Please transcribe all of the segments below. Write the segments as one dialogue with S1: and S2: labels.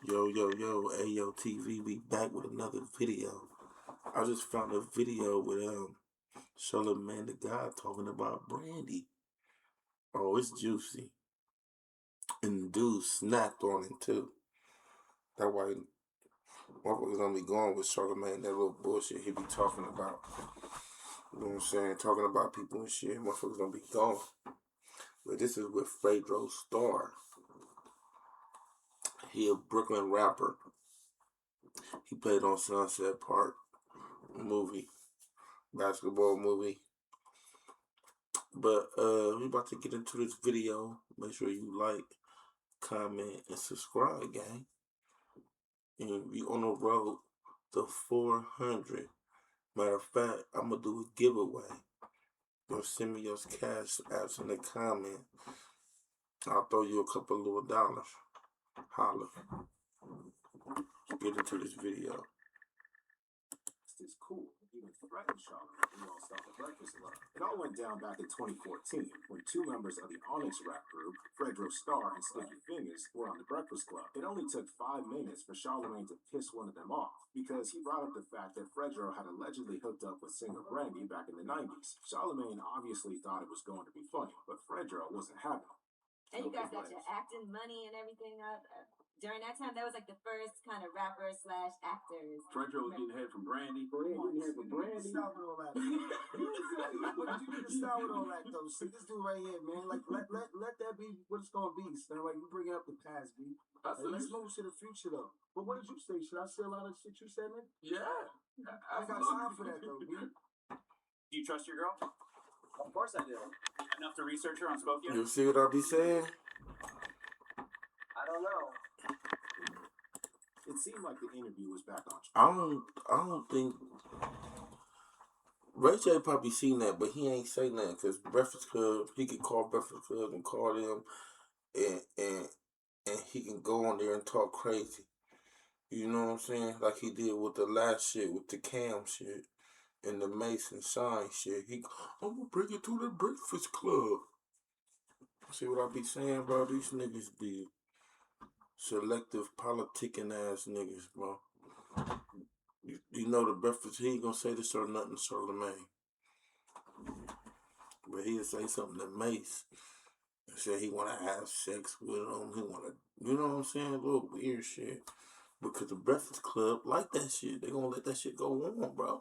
S1: Yo, Ayo TV, we back with another video. I just found a video with Charlamagne the God talking about Brandy. Oh, it's juicy. And the dude snapped on it too. That why motherfuckers don't be going with Charlamagne, that little bullshit he be talking about. You know what I'm saying? Talking about people and shit. Motherfuckers don't be going. But this is with Fredo Starr. He a Brooklyn rapper. He played on Sunset Park movie, basketball movie. But we about to get into this video. Make sure you like, comment, and subscribe, gang. And we on the road to 400. Matter of fact, I'm gonna do a giveaway. You'll send me your cash apps in the comment. I'll throw you a couple little dollars. Holla. Let's get into this video.
S2: Is cool, even threatened Charlamagne and lost off the Breakfast Club. It all went down back in 2014 when two members of the Onyx rap group, Fredo Starr and Sticky Fingers, were on the Breakfast Club. It only took 5 minutes for Charlamagne to piss one of them off because he brought up the fact that Fredo had allegedly hooked up with singer Brandy back in the 90s. Charlamagne obviously thought it was going to be funny, but Fredo wasn't having it.
S3: And you guys got your acting money and everything up. During that time, that was like the first kind of rapper slash actors.
S2: Fredo was getting head from Brandy.
S4: Getting head from Brandy. Stop with all that. But you need to stop with all that though. See this dude right here, man. Like let that be what it's gonna be. So like you bring up the past, B. Let's move to the future though. But what did you say? Should I say a lot of shit you said, man?
S2: Yeah.
S4: I got time for that though, B.
S5: Do you trust your girl? Of course I do. Enough to research her on Spokane?
S1: You see what I be saying?
S5: I don't know.
S2: It seemed like the interview was back on track.
S1: I don't think Ray J probably seen that, but he ain't say nothing because Breakfast Club, he could call Breakfast Club and call them, and he can go on there and talk crazy. You know what I'm saying? Like he did with the last shit, with the Cam shit and the Mason Shine shit. I'm gonna bring it to the Breakfast Club. See what I be saying, bro? These niggas be selective politicking ass niggas, bro. You know the Breakfast, he ain't gonna say this or nothing to Charlamagne. But he'll say something to Mace and say he wanna have sex with him. He wanna, you know what I'm saying? A little weird shit. Because the Breakfast Club like that shit. They gonna let that shit go on, bro.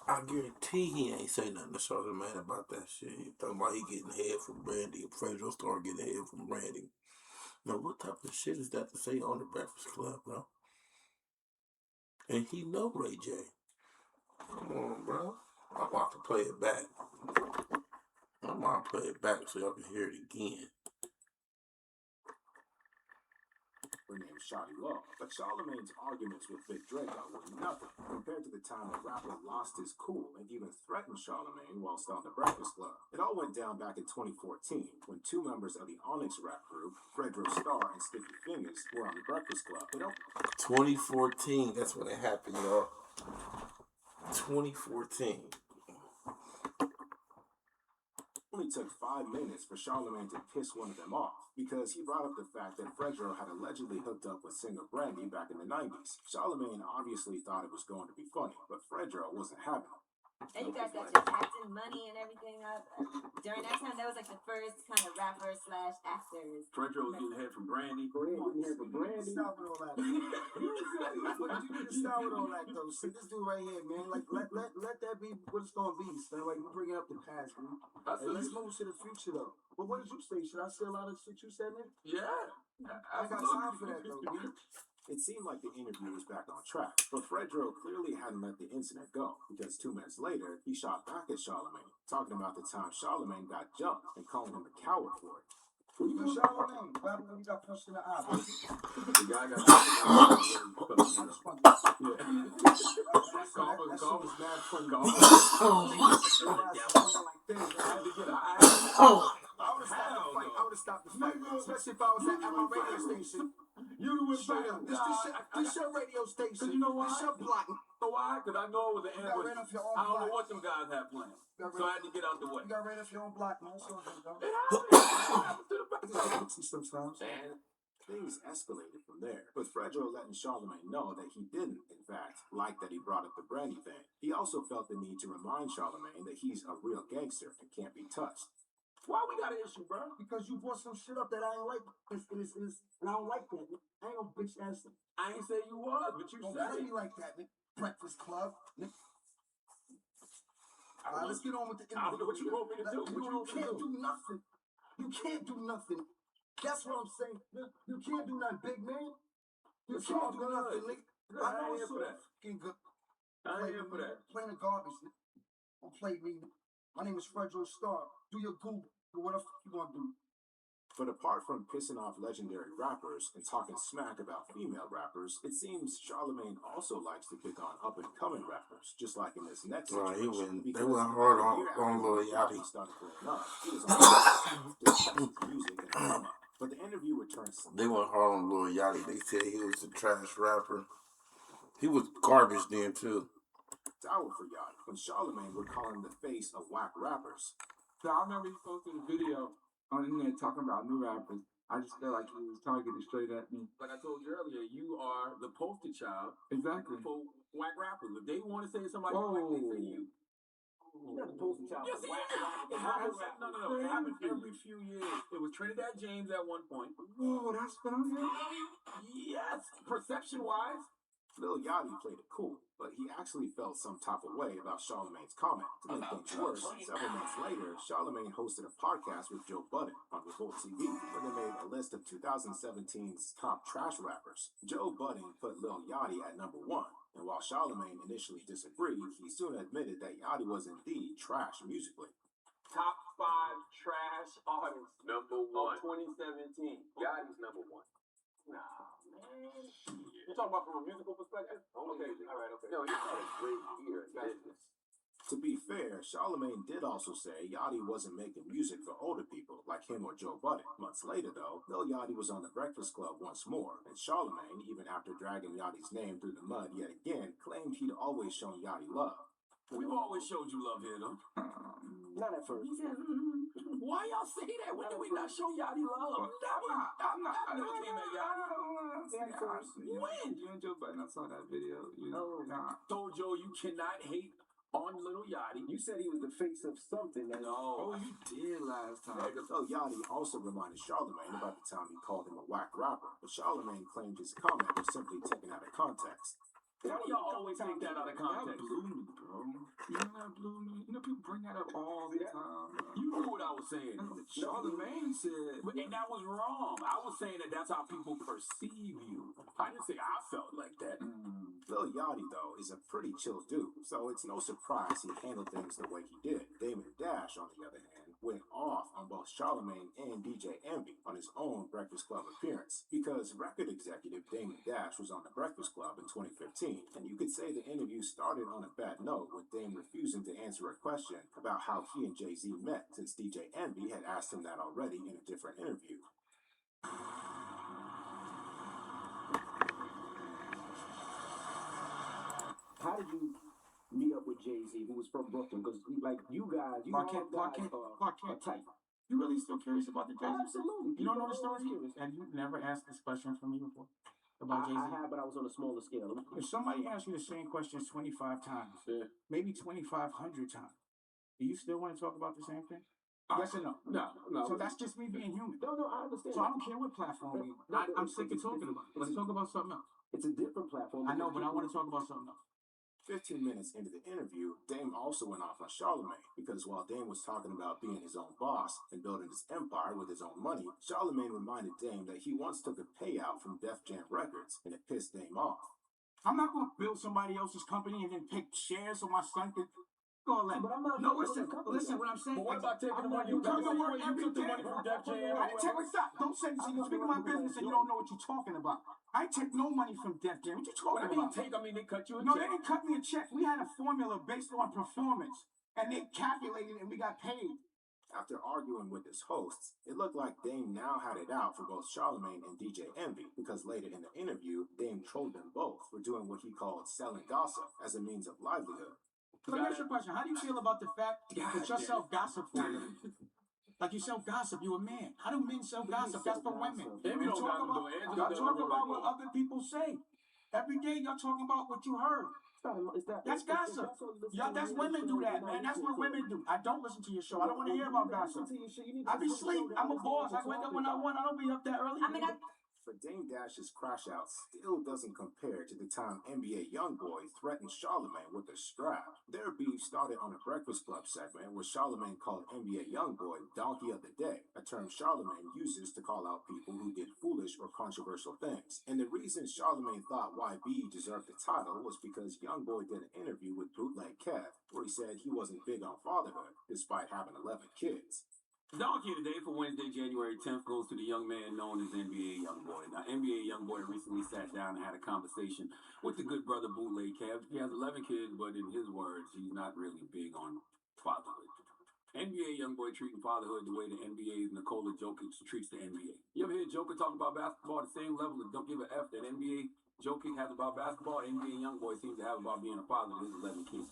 S1: I guarantee he ain't say nothing to Charlamagne about that shit. He talking about he getting head from Brandy. Fredo Starr getting head from Brandy. Now, what type of shit is that to say on the Breakfast Club, bro? And he know Ray J. Come on, bro. I'm about to play it back. I'm about to play it back so y'all can hear it again.
S2: Her name Shawty Law, but Charlamagne's arguments with Big Draco were nothing compared to the time the rapper lost his cool and even threatened Charlamagne whilst on the Breakfast Club. It all went down back in 2014 when two members of the Onyx rap group, Fredo Starr and Sticky Fingers, were on the Breakfast Club.
S1: 2014, that's when it happened, y'all. 2014.
S2: Only took 5 minutes for Charlamagne to piss one of them off because he brought up the fact that Fredo had allegedly hooked up with singer Brandy back in the 90s. Charlamagne obviously thought it was going to be funny, but Fredo wasn't having it.
S3: And you guys got your acting money and everything up. During that time, that was like the first kind of rapper slash actors.
S2: Fredo was getting head from Brandy.
S4: Getting head from Brandy. Stop with all that. But you need to stop with all that though. See this dude right here, man. Like let that be what it's gonna be. So like you bring up the past, man. Let's move to the future though. But what did you say? Should I say a lot of shit you said, man?
S2: Yeah.
S4: I got time for that though, B.
S2: It seemed like the interview was back on track, but Fredo clearly hadn't let the incident go because 2 minutes later, he shot back at Charlamagne, talking about the time Charlamagne got jumped and calling him a coward for it.
S4: Who you Charlamagne? What happened when you got punched in the eye?
S2: The guy got punched in the eye. Golf was mad funny. I would have stopped the fight, especially if I was at my radio station.
S4: You would straight up. This your radio station.
S5: You know why?
S4: This your block.
S5: You know why? Because I know it was an
S4: You got
S5: ambush.
S4: ran off your own
S5: I don't know
S4: block.
S5: what them guys had planned. So I had to get out the way.
S4: You got ran off your own block, man. So
S5: It happens to the best.
S4: sometimes.
S5: Man,
S2: Things escalated from there, with Fredo letting Charlamagne know that he didn't, in fact, like that he brought up the Brandy thing. He also felt the need to remind Charlamagne that he's a real gangster and can't be touched.
S4: Why we got an issue, bro? Because you brought some shit up that I ain't like. And I don't like that. I ain't no bitch ass.
S6: I ain't say you was, but you
S4: Don't
S6: said
S4: play
S6: it.
S4: me like that, nigga. Breakfast Club. Nigga. All right, let's get on with the
S6: I don't know what you want me to do.
S4: You can't do nothing. You can't do nothing. That's what I'm saying. You can't do nothing, big man. You
S6: It's
S4: can't
S6: all
S4: do
S6: good.
S4: nothing, nigga.
S6: Good.
S4: I
S6: I
S4: know
S6: ain't
S4: it's
S6: here for
S4: all
S6: that.
S4: fucking good.
S6: I ain't here for that.
S4: Playing the garbage, nigga. Don't play me. My name is Fredo Starr. Do your Google. What the fuck you gonna do?
S2: But apart from pissing off legendary rappers and talking smack about female rappers, it seems Charlamagne also likes to pick on up-and-coming rappers, just like in this next
S1: Right,
S2: situation.
S1: they
S2: because
S1: went hard
S2: a year
S1: on
S2: after
S1: Lil
S2: he
S1: Yachty.
S2: started blowing up, he was on the discussing music and drama. But the interview returns.
S1: They went hard on Lil Yachty. They said he was a trash rapper. He was garbage then too.
S2: Sour for Yachty when Charlamagne would call him the face of whack rappers.
S7: So I remember he posted a video on the internet talking about new rappers. I just felt like he was targeted straight at me.
S6: Like I told you earlier, you are the poster child
S7: Exactly.
S6: for whack rappers. If they want to say somebody
S7: Whoa.
S6: whack, they say you.
S4: You're not the poster child.
S6: Yes,
S4: for
S6: it
S4: whack
S6: is.
S4: rappers.
S6: It happens. No. It happens every few years. It was Trinidad James at one point.
S7: Whoa, that's what I'm saying.
S6: Yes, perception-wise.
S2: Lil Yachty played it cool, but he actually felt some type of way about Charlamagne's comment. To make things worse, several months later, Charlamagne hosted a podcast with Joe Budden on Revolt TV, where they made a list of 2017's top trash rappers. Joe Budden put Lil Yachty at number 1, and while Charlamagne initially disagreed, he soon admitted that Yachty was indeed trash musically.
S6: Top 5 trash artists. Number 1. Of 2017. Yachty's number 1. Nah, man. You talking about from a musical perspective? Okay, all right, okay. No, he's had a great year in business.
S2: To be fair, Charlamagne did also say Yachty wasn't making music for older people like him or Joe Budden. Months later, though, Lil Yachty was on the Breakfast Club once more, and Charlamagne, even after dragging Yachty's name through the mud yet again, claimed he'd always shown Yachty love.
S6: We've always showed you love here, though.
S4: Not at first.
S6: Why y'all say that? When did we not show Yachty love?
S7: I'm not.
S6: I never came at Yachty. When?
S7: You and Joe Budden, I saw that video. Nah.
S6: Told Joe you cannot hate on Little Yachty.
S4: You said he was the face of something.
S7: Oh, you did last time.
S2: Lil Yachty also reminded Charlamagne about the time he called him a whack rapper, but Charlamagne claimed his comment was simply taken out of context.
S6: Why do y'all always take that out of
S7: That
S6: context?
S7: blew me, bro. You know that blew me? You know people bring that up all the time.
S6: You knew what I was saying.
S7: Charlamagne said.
S6: And that was wrong. I was saying that that's how people perceive you. I didn't say I felt like that.
S2: Lil Yachty, though, is a pretty chill dude, so it's no surprise he handled things the way he did. Damon Dash, on the other hand, went off on both Charlamagne and DJ Envy on his own Breakfast Club appearance, because record executive Damon Dash was on the Breakfast Club in 2015, and you could say the interview started on a bad note with Dame refusing to answer a question about how he and Jay-Z met, since DJ Envy had asked him that already in a different interview.
S4: How did you meet up with Jay-Z, who was from Brooklyn? Because, like, you guys,
S7: Clark Kent.
S4: are tight.
S7: You really still curious about the Jay-Z?
S4: Absolutely.
S7: You don't know the
S4: People
S7: story?
S4: are curious.
S7: And you've never asked this question from me before? About Jay-Z?
S4: I have, but I was on a smaller scale.
S7: If somebody asks you the same questions 25 times, maybe 2,500 times, do you still want to talk about the same thing? Yes or no?
S6: No.
S7: So that's just me being human.
S4: No, I understand.
S7: So I don't care what platform we I'm sick of talking about it. Let's talk about something else.
S4: It's a different platform.
S7: I know, but I want to talk about something else.
S2: 15 minutes into the interview, Dame also went off on Charlamagne, because while Dame was talking about being his own boss and building his empire with his own money, Charlamagne reminded Dame that he once took a payout from Def Jam Records, and it pissed Dame off.
S7: I'm not going to build somebody else's company and then take shares so my son can go like.
S4: But I'm not.
S7: No, listen what I'm saying.
S6: But what about taking the money?
S7: You come to work
S6: You
S7: every
S6: took the
S7: day.
S6: money from Def Jam.
S7: I didn't take what's up. Don't say this. You're speaking my business and you don't know what you're talking about. I take no money from Def Jam. What you talking about?
S6: I mean they cut you a
S7: No,
S6: check.
S7: they didn't cut me a check. We had a formula based on performance, and they calculated and we got paid.
S2: After arguing with his hosts, it looked like Dame now had it out for both Charlamagne and DJ Envy, because later in the interview, Dame trolled them both for doing what he called selling gossip as a means of livelihood.
S7: So let me ask you a question. How do you feel about the fact that your self-gossip for you Like you sell gossip, you a man. How do men sell gossip? That's for women.
S6: If you don't
S7: talk
S6: gossip,
S7: about,
S6: though, Angela
S7: y'all
S6: does
S7: talk
S6: the
S7: about
S6: word.
S7: what other people say. Every day y'all talking about what you heard. That's gossip. Y'all, that's women do that, man. That's what women do. I don't listen to your show. I don't want to hear about gossip. I be sleep. I'm a boss. I wake up when I want. I don't be up that early.
S3: I mean,
S2: But Dame Dash's crash out still doesn't compare to the time NBA YoungBoy threatened Charlamagne with a strap. Their beef started on a Breakfast Club segment where Charlamagne called NBA YoungBoy Donkey of the Day, a term Charlamagne uses to call out people who did foolish or controversial things. And the reason Charlamagne thought YB deserved the title was because YoungBoy did an interview with Bootleg Kev, where he said he wasn't big on fatherhood, despite having 11 kids.
S6: Donkey of the Day for Wednesday, January 10th goes to the young man known as NBA YoungBoy. Now, NBA YoungBoy recently sat down and had a conversation with the good brother Bootleg Kev. He has 11 kids, but in his words, he's not really big on fatherhood. NBA YoungBoy treating fatherhood the way the NBA's Nikola Jokic treats the NBA. You ever hear Joker talk about basketball at the same level and don't give a F that NBA Jokic has about basketball? NBA YoungBoy seems to have about being a father to his 11 kids.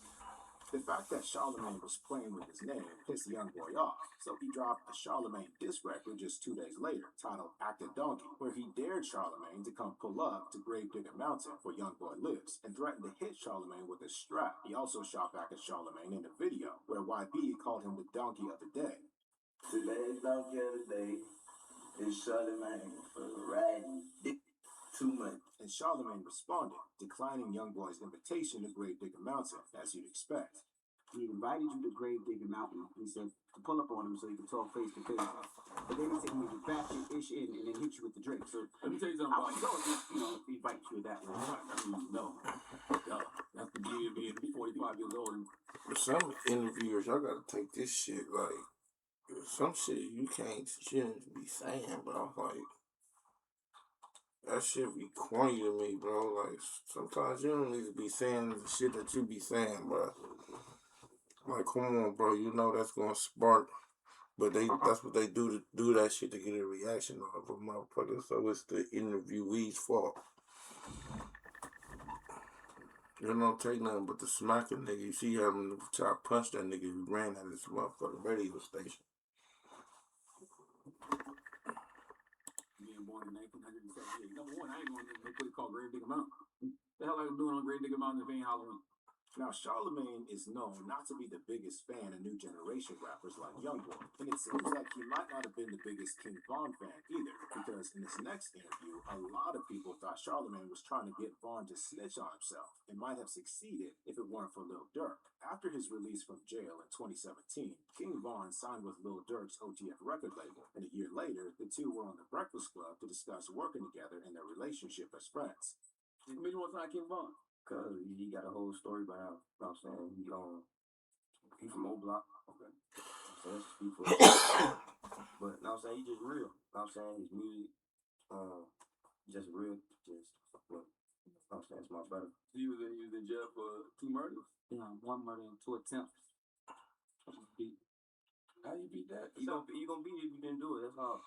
S2: The fact that Charlamagne was playing with his name pissed the young boy off, so he dropped a Charlamagne diss record just 2 days later, titled Act a Donkey, where he dared Charlamagne to come pull up to Gravedigger Mountain, where young boy lives, and threatened to hit Charlamagne with a strap. He also shot back at Charlamagne in a video, where YB called him the Donkey of the Day.
S8: Today's Donkey of the Day is Charlamagne for riding dick too much.
S2: And Charlamagne responded, declining YoungBoy's invitation to Gravedigger Mountain, as you'd expect.
S4: He invited you to Gravedigger Mountain. He said to pull up on him so he could talk face to face. But then he said he would back your ish in and then hit you with the drink. So
S6: Let me tell you something
S4: I
S6: about
S4: would go if he invited you that way.
S6: I mean, no. Yo, that's the beauty of being 45 years old. And
S1: Some interviewers, y'all gotta take this shit like some shit you shouldn't be saying, bro. Like that shit be corny to me, bro. Like sometimes you don't need to be saying the shit that you be saying, bro. Like come on, bro. You know that's gonna spark, but that's what they do to do that shit to get a reaction out of a motherfucker. So it's the interviewee's fault. You don't take nothing but the smacking nigga. You see him try to punch that nigga who ran at this motherfucking radio station.
S6: being born in 1978. Number one, I ain't going to no place called Gravedigger Mountain. The hell are you doing on Gravedigger Mountain if it ain't Halloween?
S2: Now, Charlamagne is known not to be the biggest fan of new generation rappers like YoungBoy, and it seems like he might not have been the biggest King Von fan either, because in his next interview, a lot of people thought Charlamagne was trying to get Von to snitch on himself, and might have succeeded if it weren't for Lil Durk. After his release from jail in 2017, King Von signed with Lil Durk's OTF record label, and a year later, the two were on the Breakfast Club to discuss working together and their relationship as friends.
S6: How many more times King Von?
S8: Cause he got a whole story about how, you know what I'm saying, he from O Block. Okay. So that's speak for himself. But you know what I'm saying, he just real. You know what I'm saying, his music, just real, just what you know what I'm saying, it's my brother.
S6: He was in jail for 2 murders?
S7: Yeah, 1 murder and 2 attempts.
S6: How you beat that?
S8: You gonna beat it if you didn't do it, that's all.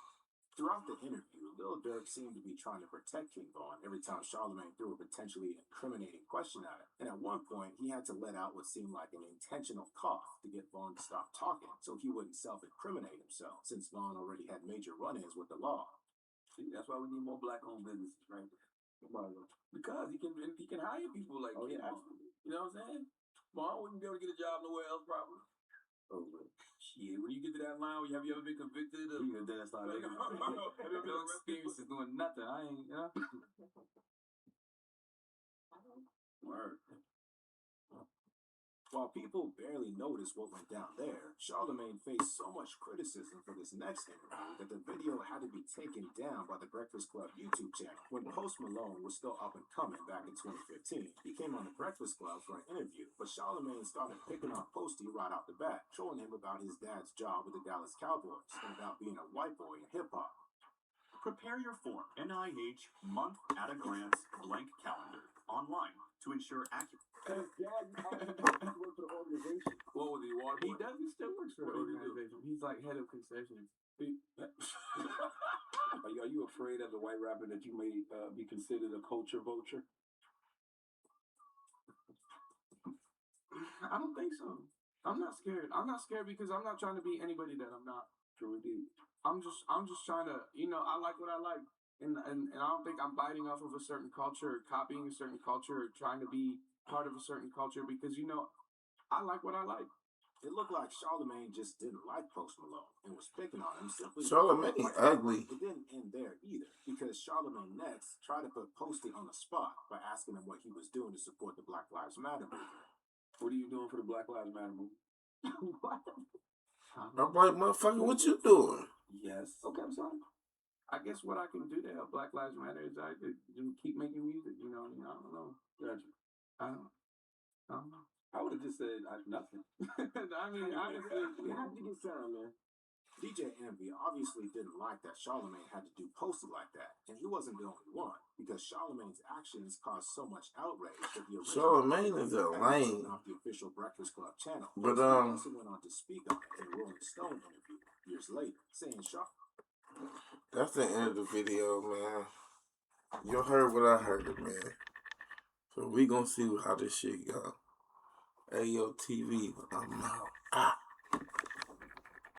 S2: Throughout the interview, Lil Durk seemed to be trying to protect King Von every time Charlamagne threw a potentially incriminating question at him. And at one point, he had to let out what seemed like an intentional cough to get Von to stop talking so he wouldn't self-incriminate himself, since Von already had major run-ins with the law.
S6: See, that's why we need more black-owned businesses, right? Because he can hire people like King Von. You know what I'm saying? Von wouldn't be able to get a job nowhere else, probably.
S8: Oh, but
S6: Shit, when you get to that line, have you ever been convicted of?
S8: you then start making
S7: No experience is doing nothing. I ain't, you know.
S6: Word.
S2: While people barely noticed what went down there, Charlamagne faced so much criticism for this next interview that the video had to be taken down by the Breakfast Club YouTube channel. When Post Malone was still up and coming back in 2015, he came on the Breakfast Club for an interview, but Charlamagne started picking on Posty right off the bat, trolling him about his dad's job with the Dallas Cowboys and about being a white boy in hip-hop.
S9: Prepare your form, NIH month at a glance blank calendar online to ensure accurate.
S6: What was he, water
S7: He
S6: boy?
S7: does. He still works for the
S6: What do you do?
S7: organization. He's like head of concessions.
S6: Are you afraid as a white rapper that you may be considered a culture vulture?
S7: I don't think so. I'm not scared. I'm not scared because I'm not trying to be anybody that I'm not.
S8: True indeed.
S7: I'm just trying to, I like what I like. And I don't think I'm biting off of a certain culture or copying a certain culture or trying to be part of a certain culture because, I like what I like.
S2: It looked like Charlamagne just didn't like Post Malone and was picking on him simply.
S1: Charlamagne ugly.
S2: It didn't end there either because Charlamagne next tried to put Posty on the spot by asking him what he was doing to support the Black Lives Matter movement.
S8: What are you doing for the Black Lives Matter movement?
S7: What?
S1: I'm like, motherfucker, what you doing?
S8: Yes.
S7: Okay, I'm sorry. I guess what I can do to help Black Lives Matter is I could keep making music. I don't know.
S8: Gotcha.
S7: I don't know.
S8: I would have just said nothing.
S7: I mean, honestly,
S2: You have to get some, man. DJ Envy obviously didn't like that Charlamagne had to do Posty like that, and he wasn't the only one because Charlamagne's actions caused so much outrage that the
S1: Charlamagne is a lame.
S2: off the official Breakfast Club channel.
S1: But
S2: He also went on to speak on it in a Rolling Stone interview years later, saying
S1: that's the end of the video, man. You heard what I heard, man. So we gonna see how this shit go. Ayo TV, I'm out.